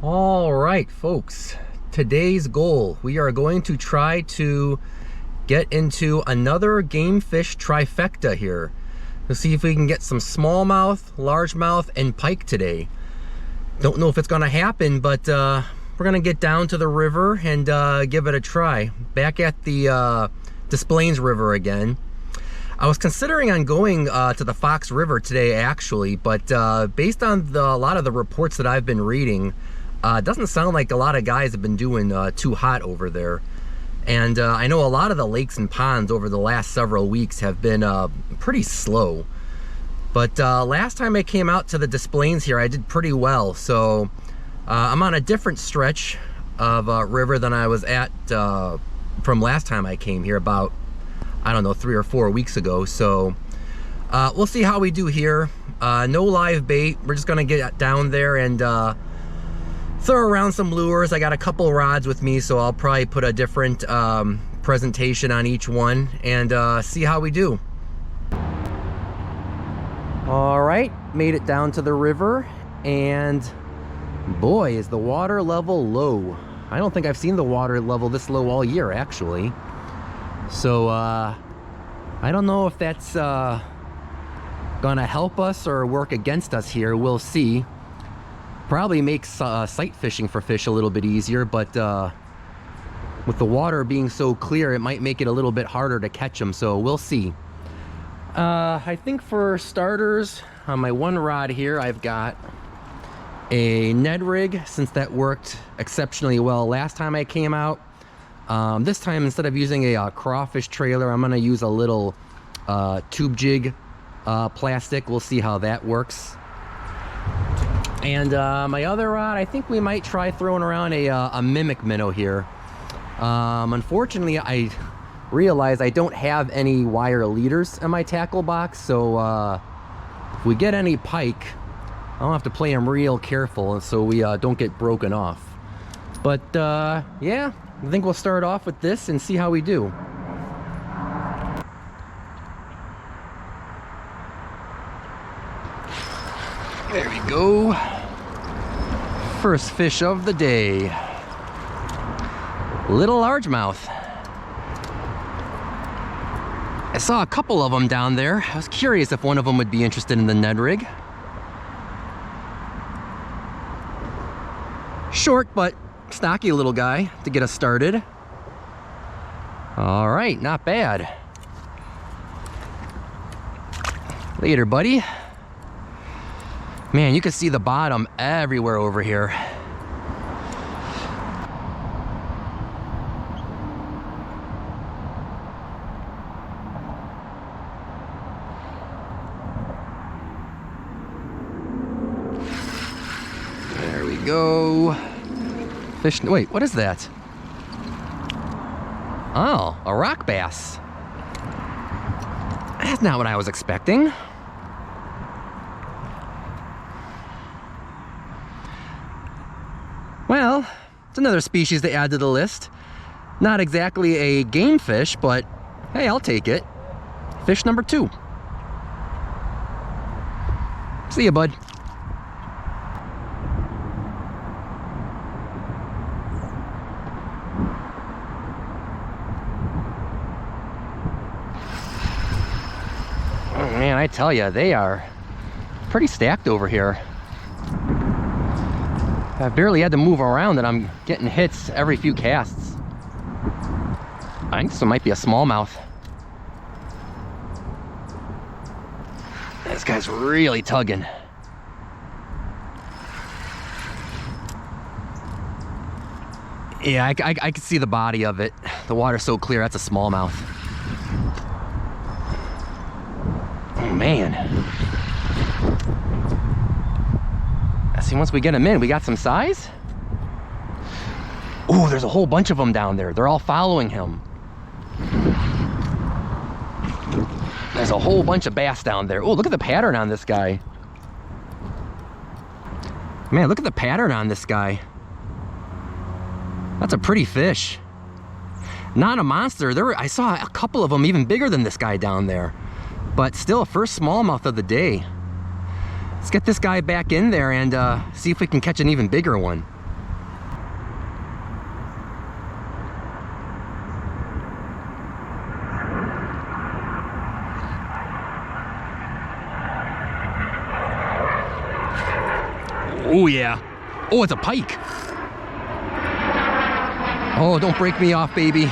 All right, folks, today's goal, we are going to try to get into another game fish trifecta here. We'll see if we can get some smallmouth, largemouth, and pike today. Don't know if it's gonna happen, but we're gonna get down to the river and give it a try. Back at the Des Plaines River again. I was considering on going to the Fox River today actually, but based on a lot of the reports that I've been reading, it doesn't sound like a lot of guys have been doing too hot over there. And I know a lot of the lakes and ponds over the last several weeks have been pretty slow. But last time I came out to the Des Plaines here, I did pretty well. So I'm on a different stretch of river than I was at from last time I came here about, I don't know, 3 or 4 weeks ago. So we'll see how we do here. No live bait. We're just gonna get down there and throw around some lures. I got a couple rods with me, so I'll probably put a different presentation on each one and see how we do. All right, made it down to the river, and boy, is the water level low. I don't think I've seen the water level this low all year, actually. So I don't know if that's gonna help us or work against us here. We'll see. Probably makes sight fishing for fish a little bit easier, but with the water being so clear, it might make it a little bit harder to catch them, so we'll see. I think for starters, on my one rod here, I've got a Ned Rig, since that worked exceptionally well last time I came out. This time, instead of using a crawfish trailer, I'm gonna use a little tube jig plastic. We'll see how that works. And my other rod, I think we might try throwing around a mimic minnow here. Unfortunately, I realize I don't have any wire leaders in my tackle box, so if we get any pike, I'll have to play them real careful so we don't get broken off. But yeah, I think we'll start off with this and see how we do. There we go. First fish of the day. Little largemouth. I saw a couple of them down there. I was curious if one of them would be interested in the Ned Rig. Short but stocky little guy to get us started. All right, not bad. Later, buddy. Man, you can see the bottom everywhere over here. There we go. Fish, wait, what is that? Oh, a rock bass. That's not what I was expecting. Well, it's another species to add to the list. Not exactly a game fish, but hey, I'll take it. Fish number 2. See ya, bud. Oh man, I tell ya, they are pretty stacked over here. I barely had to move around and I'm getting hits every few casts. I think this one might be a smallmouth. This guy's really tugging. Yeah, I can see the body of it. The water's so clear, that's a smallmouth. Oh man. See, once we get them in, we got some size. Ooh, there's a whole bunch of them down there. They're all following him. There's a whole bunch of bass down there. Oh, look at the pattern on this guy. Man, look at the pattern on this guy. That's a pretty fish. Not a monster. I saw a couple of them even bigger than this guy down there. But still, first smallmouth of the day. Let's get this guy back in there and see if we can catch an even bigger one. Oh yeah. Oh, it's a pike. Oh, don't break me off, baby.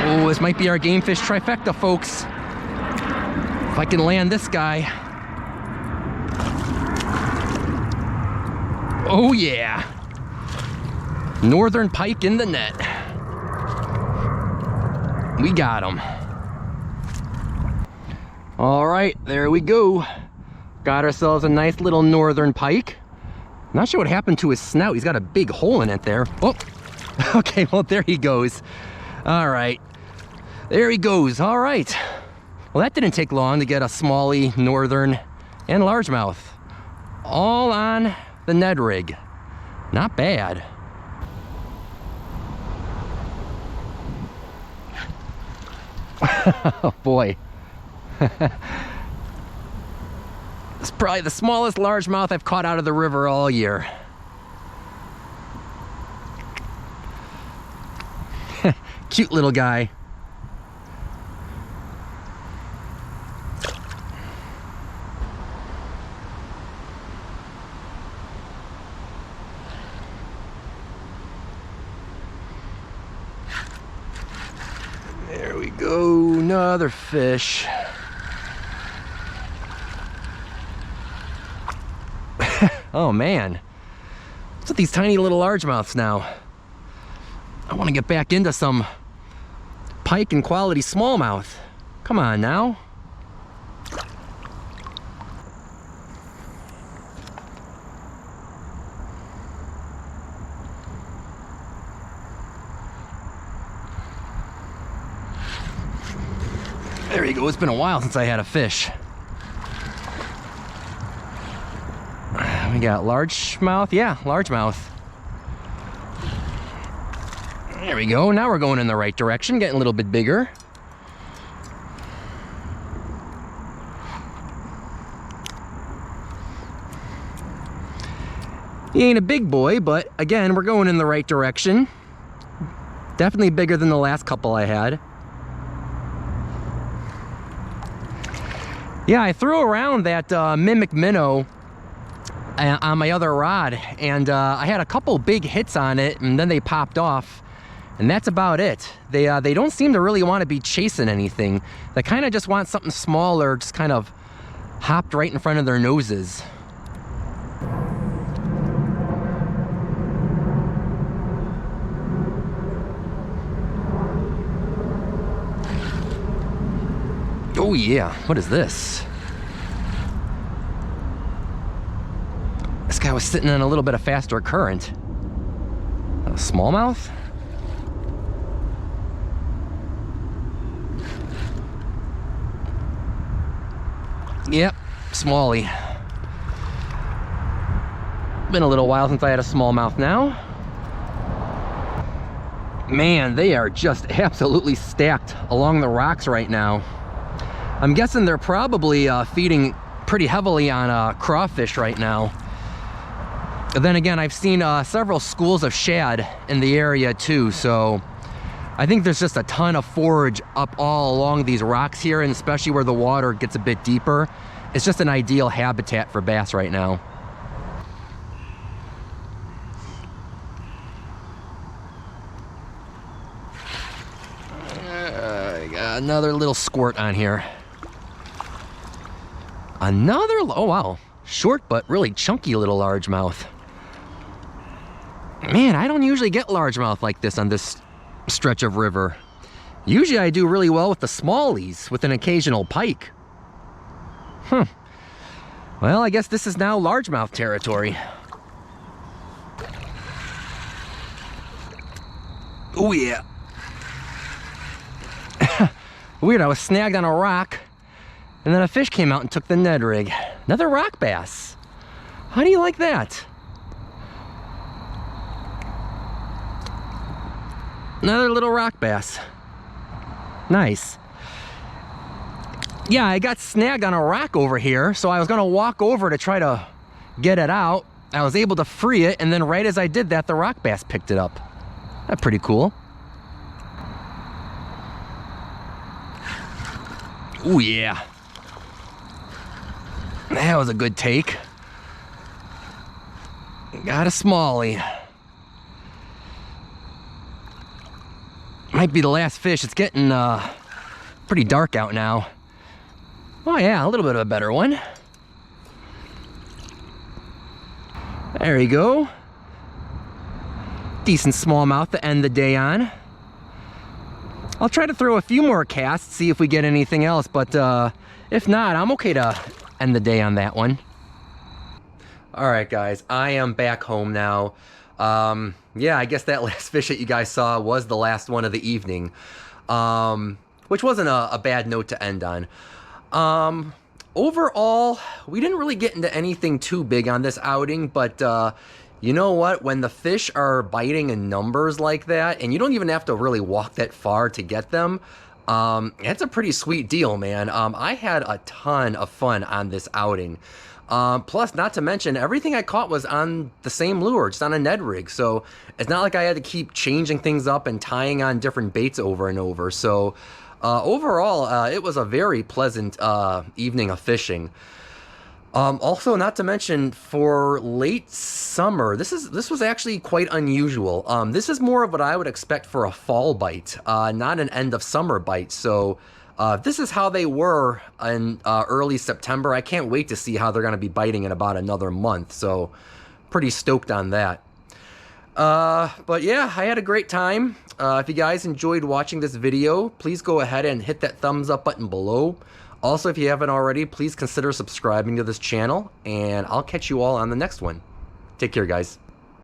Oh, this might be our game fish trifecta, folks. If I can land this guy. Oh yeah. Northern pike in the net. We got him. All right, there we go. Got ourselves a nice little northern pike. Not sure what happened to his snout. He's got a big hole in it there. Oh, okay, well, there he goes. All right, there he goes. All right. Well, that didn't take long to get a smallie, northern, and largemouth. All on the Ned Rig. Not bad. Oh boy. It's probably the smallest largemouth I've caught out of the river all year. Cute little guy. There we go, another fish. Oh man, what's with these tiny little largemouths now? I want to get back into some pike and quality smallmouth. Come on now. There you go, it's been a while since I had a fish. We got largemouth, yeah, largemouth. There we go, now we're going in the right direction, getting a little bit bigger. He ain't a big boy, but again, we're going in the right direction. Definitely bigger than the last couple I had. Yeah, I threw around that mimic minnow on my other rod, and I had a couple big hits on it, and then they popped off, and that's about it. They don't seem to really want to be chasing anything. They kind of just want something smaller, just kind of hopped right in front of their noses. Oh yeah, what is this? This guy was sitting in a little bit of faster current. A smallmouth? Yep, smallie. Been a little while since I had a smallmouth now. Man, they are just absolutely stacked along the rocks right now. I'm guessing they're probably feeding pretty heavily on crawfish right now. But then again, I've seen several schools of shad in the area too, so I think there's just a ton of forage up all along these rocks here, and especially where the water gets a bit deeper. It's just an ideal habitat for bass right now. I got another little squirt on here. Another, oh wow, short but really chunky little largemouth. Man, I don't usually get largemouth like this on this stretch of river. Usually I do really well with the smallies, with an occasional pike. Well, I guess this is now largemouth territory. Oh yeah. Weird, I was snagged on a rock, and then a fish came out and took the Ned Rig. Another rock bass. How do you like that? Another little rock bass. Nice. Yeah, I got snagged on a rock over here, so I was gonna walk over to try to get it out. I was able to free it, and then right as I did that, the rock bass picked it up. That's pretty cool. Oh yeah. That was a good take. Got a smallie. Might be the last fish. It's getting pretty dark out now. Oh yeah, a little bit of a better one. There you go. Decent smallmouth to end the day on. I'll try to throw a few more casts, see if we get anything else, but if not, I'm okay to end the day on that one. All right, guys, I am back home now. Yeah, I guess that last fish that you guys saw was the last one of the evening, which wasn't a bad note to end on. Overall, we didn't really get into anything too big on this outing, but you know what? When the fish are biting in numbers like that, and you don't even have to really walk that far to get them, it's a pretty sweet deal, man. I had a ton of fun on this outing. Plus, not to mention, everything I caught was on the same lure, just on a Ned Rig. So it's not like I had to keep changing things up and tying on different baits over and over. So overall, it was a very pleasant evening of fishing. Also, not to mention, for late summer, this was actually quite unusual. This is more of what I would expect for a fall bite, not an end of summer bite. So this is how they were in early September. I can't wait to see how they're going to be biting in about another month. So pretty stoked on that. But yeah, I had a great time. If you guys enjoyed watching this video, please go ahead and hit that thumbs up button below. Also, if you haven't already, please consider subscribing to this channel, and I'll catch you all on the next one. Take care, guys.